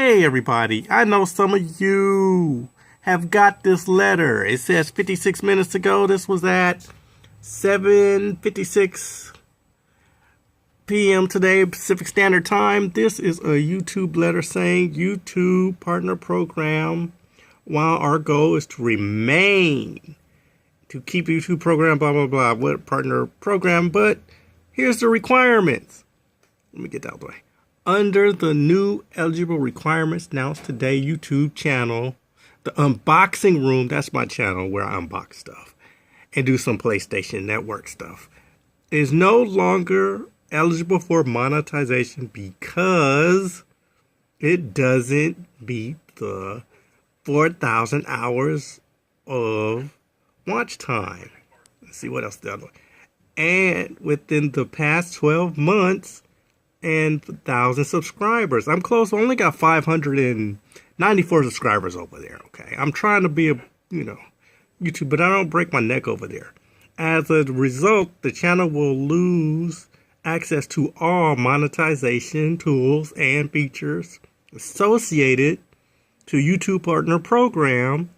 Hey everybody, I know some of you have got this letter. It says 56 minutes ago. This was at 7:56 p.m. today, Pacific Standard Time. This is a YouTube letter saying YouTube partner program. While our goal is to keep YouTube program, blah, blah, blah, what partner program, but here's the requirements. Let me get that out of the way. Under the new eligible requirements announced today, YouTube channel, the unboxing room, that's my channel where I unbox stuff and do some PlayStation Network stuff, is no longer eligible for monetization because it doesn't meet the 4,000 hours of watch time. Let's see what else the other one. And within the past 12 months, and 1,000 subscribers. I'm close. I only got 594 subscribers over there. Okay. I'm trying to be a, YouTube, but I don't break my neck over there. As a result, the channel will lose access to all monetization tools and features associated to YouTube Partner Program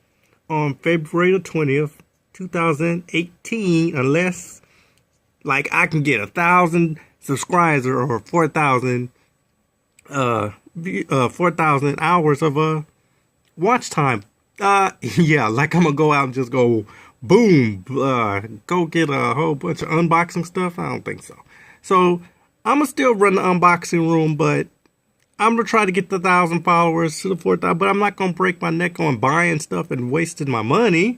on February the 20th, 2018, unless I can get 1,000 subscribers or 4,000 hours of watch time. Yeah, I'm gonna go out and just go boom, go get a whole bunch of unboxing stuff. I don't think so. So I'm gonna still run the unboxing room, but I'm gonna try to get the 1,000 followers to the 4,000. But I'm not gonna break my neck on buying stuff and wasting my money.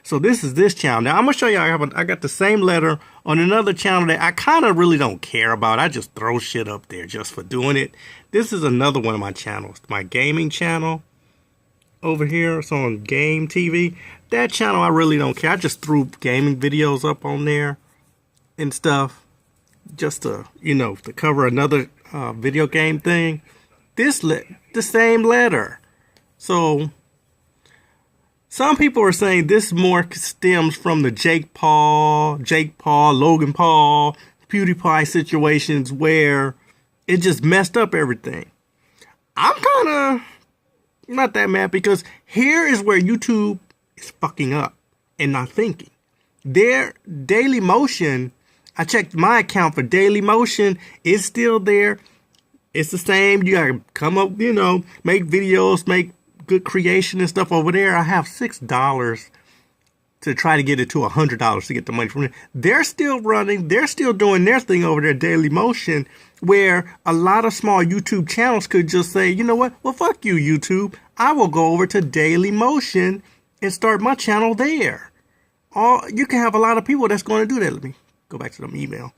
So this is this channel. Now I'm gonna show you. I got the same letter on another channel that I kind of really don't care about. I just throw shit up there just for doing it. This is another one of my channels, my gaming channel over here. It's on Game TV. That channel I really don't care. I just threw gaming videos up on there and stuff, just to to cover another video game thing. The same letter. So some people are saying this more stems from the Jake Paul, Logan Paul, PewDiePie situations where it just messed up everything. I'm kind of not that mad because here is where YouTube is fucking up and not thinking. Their Daily Motion, I checked my account for Daily Motion, it's still there. It's the same. You gotta come up, make videos, make good creation and stuff over there. I have $6 to try to get it to $100 to get the money from it. They're still running. They're still doing their thing over there, Daily Motion, where a lot of small YouTube channels could just say, you know what? Well, fuck you, YouTube. I will go over to Daily Motion and start my channel there. You can have a lot of people that's going to do that. Let me go back to them email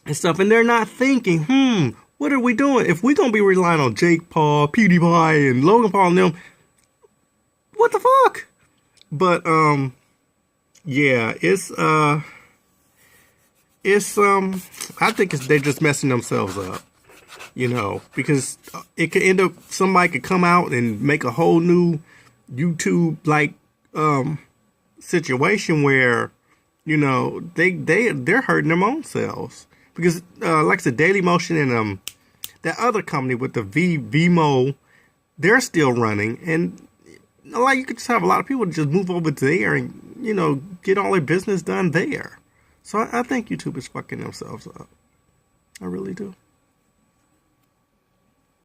and stuff. And they're not thinking, what are we doing? If we're going to be relying on Jake Paul, PewDiePie, and Logan Paul and them, what the fuck? But, yeah, I think they're just messing themselves up, because it could end up, somebody could come out and make a whole new YouTube, situation where, they're hurting their own selves. Because, like I said, Daily Motion and that other company with the Vimo, they're still running. And you could just have a lot of people to just move over there and, get all their business done there. So I think YouTube is fucking themselves up. I really do.